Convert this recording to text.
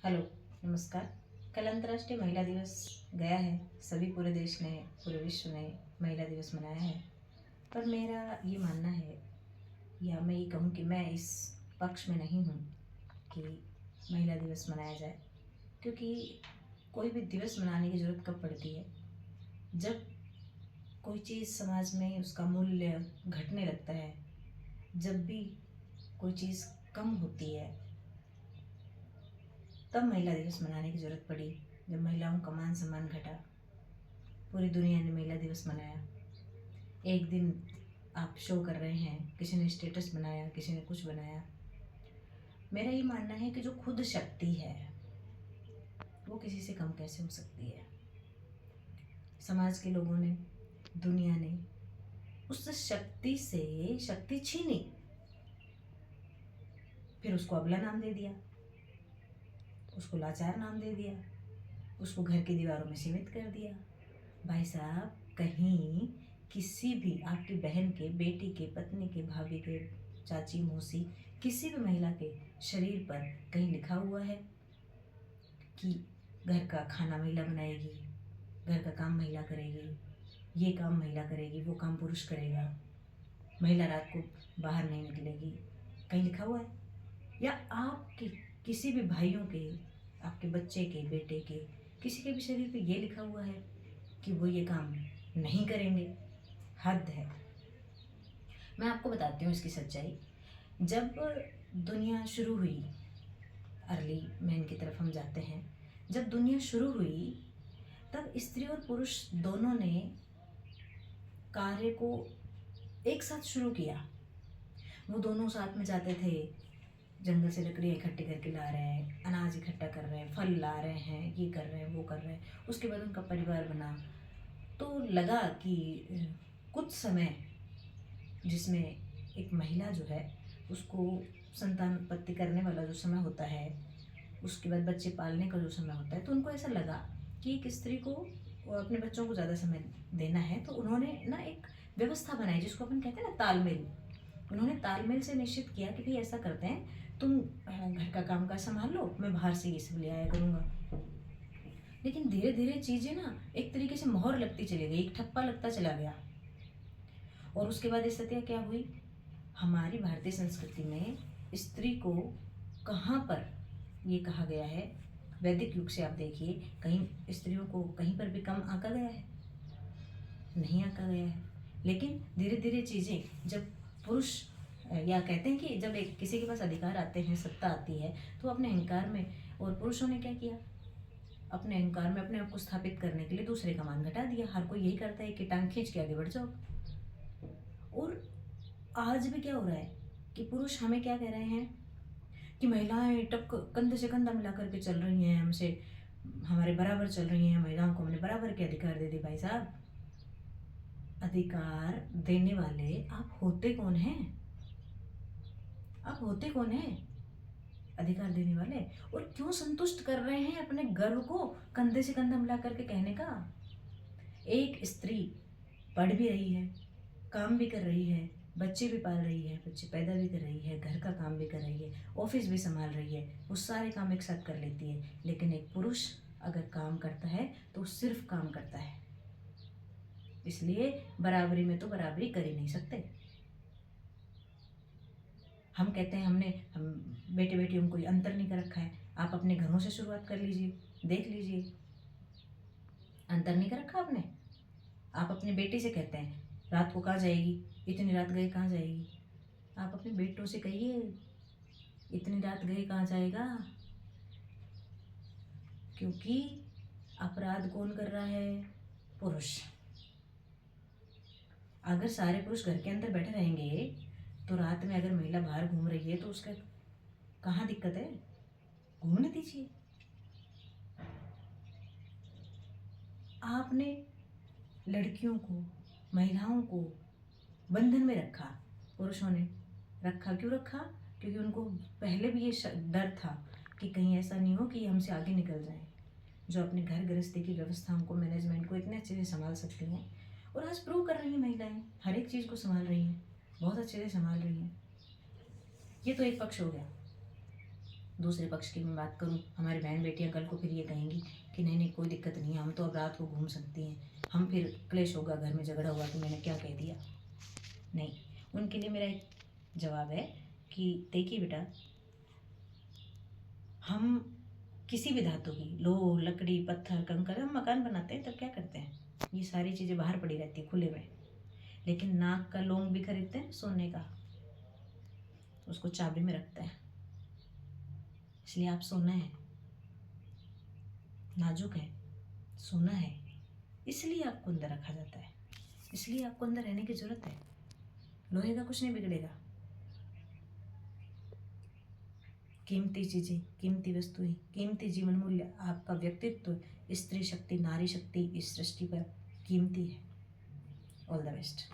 Hello, नमस्कार। कल अंतर्राष्ट्रीय महिला दिवस गया है। सभी पूरे देश ने, पूरे विश्व ने महिला दिवस मनाया है। पर मेरा ये मानना है, या मैं ये कहूँ कि मैं इस पक्ष में नहीं हूँ कि महिला दिवस मनाया जाए। क्योंकि कोई भी दिवस मनाने की ज़रूरत कब पड़ती है, जब कोई चीज़ समाज में उसका मूल्य घटने लगता है। जब भी कोई चीज़ कम होती है, तब महिला दिवस मनाने की ज़रूरत पड़ी। जब महिलाओं का मान सम्मान घटा, पूरी दुनिया ने महिला दिवस मनाया। एक दिन आप शो कर रहे हैं, किसी ने स्टेटस बनाया, किसी ने कुछ बनाया। मेरा ये मानना है कि जो खुद शक्ति है वो किसी से कम कैसे हो सकती है। समाज के लोगों ने, दुनिया ने उस शक्ति से शक्ति छीनी, फिर उसको अबला नाम दे दिया, उसको लाचार नाम दे दिया, उसको घर की दीवारों में सीमित कर दिया। भाई साहब, कहीं किसी भी आपकी बहन के, बेटी के, पत्नी के, भाभी के, चाची, मौसी, किसी भी महिला के शरीर पर कहीं लिखा हुआ है कि घर का खाना महिला बनाएगी, घर का काम महिला करेगी, ये काम महिला करेगी, वो काम पुरुष करेगा, महिला रात को बाहर नहीं निकलेगी? कहीं लिखा हुआ है? या आपके किसी भी भाइयों के, आपके बच्चे के, बेटे के, किसी के भी शरीर पे ये लिखा हुआ है कि वो ये काम नहीं करेंगे? हद है। मैं आपको बताती हूँ इसकी सच्चाई। जब दुनिया शुरू हुई, अर्ली मैन की तरफ हम जाते हैं, जब दुनिया शुरू हुई तब स्त्री और पुरुष दोनों ने कार्य को एक साथ शुरू किया। वो दोनों साथ में जाते थे, जंगल से लकड़ियाँ इकट्ठी करके ला रहे हैं, अनाज इकट्ठा कर रहे हैं, फल ला रहे हैं, ये कर रहे हैं, वो कर रहे हैं। उसके बाद उनका परिवार बना। तो लगा कि कुछ समय जिसमें एक महिला जो है उसको संतान उत्पत्ति करने वाला जो समय होता है, उसके बाद बच्चे पालने का जो समय होता है, तो उनको ऐसा लगा कि एक स्त्री को अपने बच्चों को ज़्यादा समय देना है। तो उन्होंने ना एक व्यवस्था बनाई, जिसको अपन कहते हैं ना तालमेल। उन्होंने तालमेल से निश्चित किया कि भाई ऐसा करते हैं, तुम घर का काम काज संभाल लो, मैं बाहर से ये सब ले आया करूँगा। लेकिन धीरे धीरे चीज़ें ना एक तरीके से मोहर लगती चली गई, एक ठप्पा लगता चला गया। और उसके बाद स्थितियाँ क्या हुई, हमारी भारतीय संस्कृति में स्त्री को कहाँ पर ये कहा गया है, वैदिक युग से आप देखिए, कहीं स्त्रियों को कहीं पर भी कम आंका गया है? नहीं आंका गया है। लेकिन धीरे धीरे चीज़ें जब पुरुष, या कहते हैं कि जब एक किसी के पास अधिकार आते हैं, सत्ता आती है, तो अपने अहंकार में, और पुरुषों ने क्या किया, अपने अहंकार में अपने आप को स्थापित करने के लिए दूसरे का मान घटा दिया। हर कोई यही करता है कि टांग खींच के आगे बढ़ जाओ। और आज भी क्या हो रहा है कि पुरुष हमें क्या कह रहे हैं कि महिलाएं टक कंधे से कंधा मिला करके चल रही हैं, हमसे हमारे बराबर चल रही हैं, महिलाओं को हमने बराबर के अधिकार दे दिए। भाई साहब, अधिकार देने वाले आप होते कौन हैं? आप होते कौन हैं अधिकार देने वाले? और क्यों संतुष्ट कर रहे हैं अपने गर्व को कंधे से कंधा मिला करके कहने का? एक स्त्री पढ़ भी रही है, काम भी कर रही है, बच्चे भी पाल रही है, बच्चे पैदा भी कर रही है, घर का काम भी कर रही है, ऑफिस भी संभाल रही है, वो सारे काम एक साथ कर लेती है। लेकिन एक पुरुष अगर काम करता है तो सिर्फ काम करता है। इसलिए बराबरी में तो बराबरी कर ही नहीं सकते। हम कहते हैं हम बेटे बेटियों में कोई अंतर नहीं कर रखा है। आप अपने घरों से शुरुआत कर लीजिए, देख लीजिए, अंतर नहीं कर रखा आपने। आप अपने बेटे से कहते हैं रात को कहाँ जाएगी, इतनी रात गए कहाँ जाएगी? आप अपने बेटों से कहिए इतनी रात गए कहाँ जाएगा। क्योंकि अपराध कौन कर रहा है? पुरुष। अगर सारे पुरुष घर के अंदर बैठे रहेंगे तो रात में अगर महिला बाहर घूम रही है तो उसका कहाँ दिक्कत है? घूमने दीजिए। आपने लड़कियों को, महिलाओं को बंधन में रखा, पुरुषों ने रखा। क्यों रखा? क्योंकि उनको पहले भी ये डर था कि कहीं ऐसा नहीं हो कि ये हमसे आगे निकल जाए, जो अपने घर गृहस्थी की व्यवस्थाओं को, मैनेजमेंट को इतने अच्छे से संभाल सकती हैं। और आज प्रूव कर रही हैं महिलाएं, हर एक चीज़ को संभाल रही हैं, बहुत अच्छे से संभाल रही हैं। ये तो एक पक्ष हो गया। दूसरे पक्ष की मैं बात करूं, हमारी बहन बेटियां कल को फिर ये कहेंगी कि नहीं नहीं कोई दिक्कत नहीं है, हम तो अब रात को घूम सकती हैं, हम फिर क्लेश होगा, घर में झगड़ा हुआ तो मैंने क्या कह दिया। नहीं, उनके लिए मेरा एक जवाब है कि देखिए बेटा, हम किसी भी धातु की, लोह लकड़ी पत्थर कंकर, हम मकान बनाते हैं तब क्या करते हैं, ये सारी चीज़ें बाहर पड़ी रहती है खुले में, लेकिन नाक का लौंग भी खरीदते हैं सोने का, उसको चाबी में रखते हैं। इसलिए आप सोना है, नाजुक है, सोना है, इसलिए आपको अंदर रखा जाता है, इसलिए आपको अंदर रहने की जरूरत है। लोहे का कुछ नहीं बिगड़ेगा। कीमती चीजें, कीमती वस्तुएं, कीमती जीवन मूल्य, आपका व्यक्तित्व, स्त्री शक्ति, नारी शक्ति इस सृष्टि पर कीमती है। All the best.